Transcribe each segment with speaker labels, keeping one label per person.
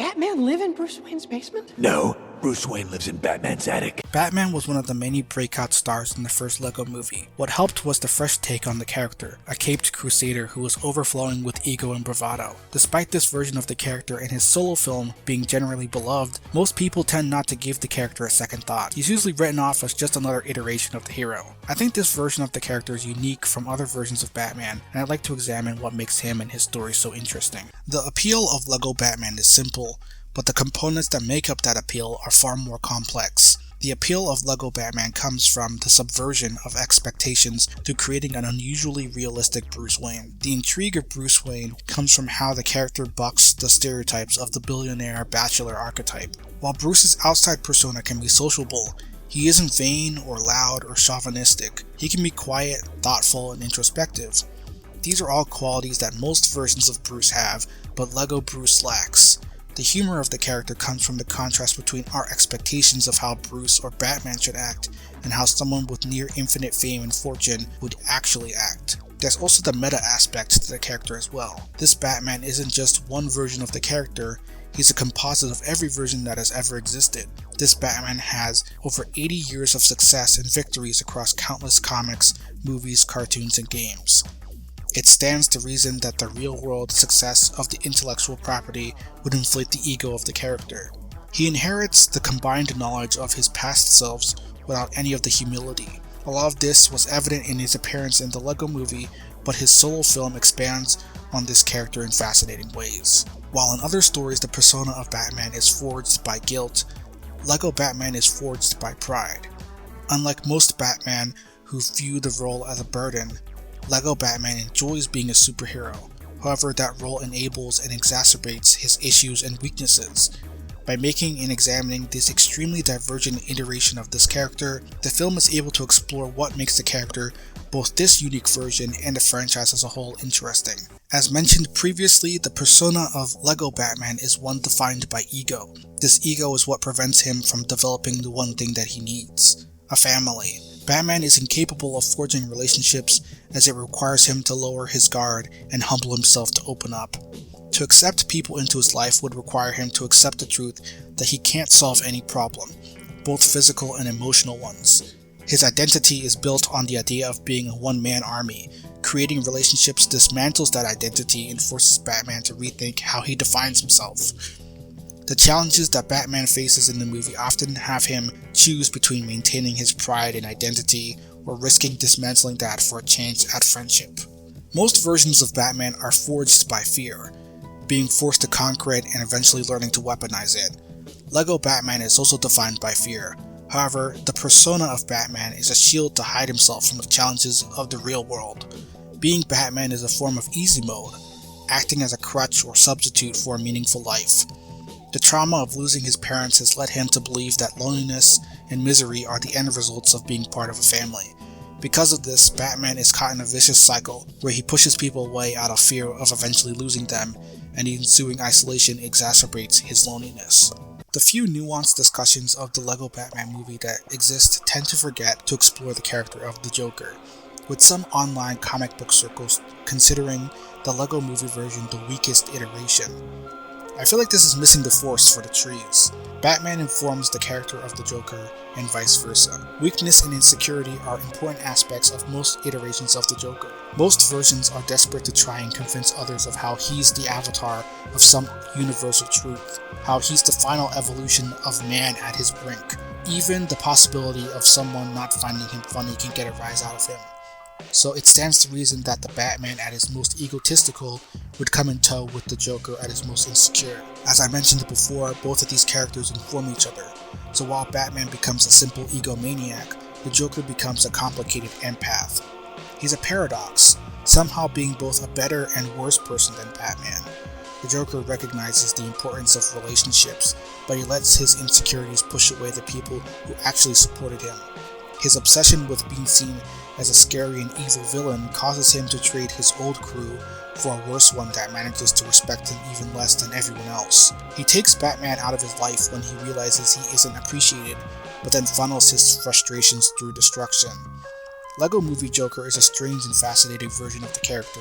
Speaker 1: Batman live in Bruce Wayne's basement?
Speaker 2: No, Bruce Wayne lives in Batman's attic.
Speaker 3: Batman was one of the many breakout stars in the first Lego movie. What helped was the fresh take on the character, a caped crusader who was overflowing with ego and bravado. Despite this version of the character in his solo film being generally beloved, most people tend not to give the character a second thought. He's usually written off as just another iteration of the hero. I think this version of the character is unique from other versions of Batman, and I'd like to examine what makes him and his story so interesting. The appeal of Lego Batman is simple, but the components that make up that appeal are far more complex. The appeal of Lego Batman comes from the subversion of expectations through creating an unusually realistic Bruce Wayne. The intrigue of Bruce Wayne comes from how the character bucks the stereotypes of the billionaire bachelor archetype. While Bruce's outside persona can be sociable, he isn't vain or loud or chauvinistic. He can be quiet, thoughtful, and introspective. These are all qualities that most versions of Bruce have, but Lego Bruce lacks. The humor of the character comes from the contrast between our expectations of how Bruce or Batman should act and how someone with near infinite fame and fortune would actually act. There's also the meta aspect to the character as well. This Batman isn't just one version of the character, he's a composite of every version that has ever existed. This Batman has over 80 years of success and victories across countless comics, movies, cartoons, and games. It stands to reason that the real-world success of the intellectual property would inflate the ego of the character. He inherits the combined knowledge of his past selves without any of the humility. A lot of this was evident in his appearance in the Lego Movie, but his solo film expands on this character in fascinating ways. While in other stories the persona of Batman is forged by guilt, Lego Batman is forged by pride. Unlike most Batman who view the role as a burden, Lego Batman enjoys being a superhero. However, that role enables and exacerbates his issues and weaknesses. By making and examining this extremely divergent iteration of this character, the film is able to explore what makes the character, both this unique version and the franchise as a whole, interesting. As mentioned previously, the persona of Lego Batman is one defined by ego. This ego is what prevents him from developing the one thing that he needs: a family. Batman is incapable of forging relationships as it requires him to lower his guard and humble himself to open up. To accept people into his life would require him to accept the truth that he can't solve any problem, both physical and emotional ones. His identity is built on the idea of being a one-man army. Creating relationships dismantles that identity and forces Batman to rethink how he defines himself. The challenges that Batman faces in the movie often have him choose between maintaining his pride and identity or risking dismantling that for a chance at friendship. Most versions of Batman are forged by fear, being forced to conquer it and eventually learning to weaponize it. Lego Batman is also defined by fear. However, the persona of Batman is a shield to hide himself from the challenges of the real world. Being Batman is a form of easy mode, acting as a crutch or substitute for a meaningful life. The trauma of losing his parents has led him to believe that loneliness and misery are the end results of being part of a family. Because of this, Batman is caught in a vicious cycle where he pushes people away out of fear of eventually losing them, and the ensuing isolation exacerbates his loneliness. The few nuanced discussions of the Lego Batman movie that exist tend to forget to explore the character of the Joker, with some online comic book circles considering the Lego Movie version the weakest iteration. I feel like this is missing the forest for the trees. Batman informs the character of the Joker, and vice versa. Weakness and insecurity are important aspects of most iterations of the Joker. Most versions are desperate to try and convince others of how he's the avatar of some universal truth, how he's the final evolution of man at his brink. Even the possibility of someone not finding him funny can get a rise out of him. So it stands to reason that the Batman at his most egotistical would come in tow with the Joker at his most insecure. As I mentioned before, both of these characters inform each other. So while Batman becomes a simple egomaniac, the Joker becomes a complicated empath. He's a paradox, somehow being both a better and worse person than Batman. The Joker recognizes the importance of relationships, but he lets his insecurities push away the people who actually supported him. His obsession with being seen as a scary and evil villain causes him to trade his old crew for a worse one that manages to respect him even less than everyone else. He takes Batman out of his life when he realizes he isn't appreciated, but then funnels his frustrations through destruction. Lego Movie Joker is a strange and fascinating version of the character.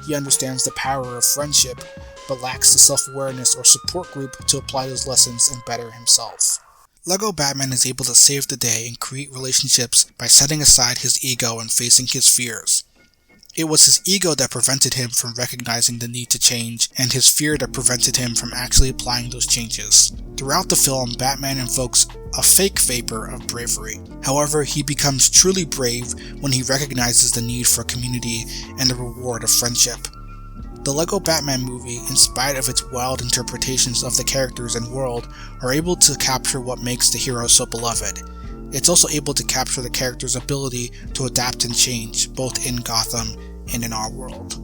Speaker 3: He understands the power of friendship, but lacks the self-awareness or support group to apply those lessons and better himself. Lego Batman is able to save the day and create relationships by setting aside his ego and facing his fears. It was his ego that prevented him from recognizing the need to change, and his fear that prevented him from actually applying those changes. Throughout the film, Batman invokes a fake vapor of bravery. However, he becomes truly brave when he recognizes the need for community and the reward of friendship. The Lego Batman movie, in spite of its wild interpretations of the characters and world, are able to capture what makes the hero so beloved. It's also able to capture the character's ability to adapt and change, both in Gotham and in our world.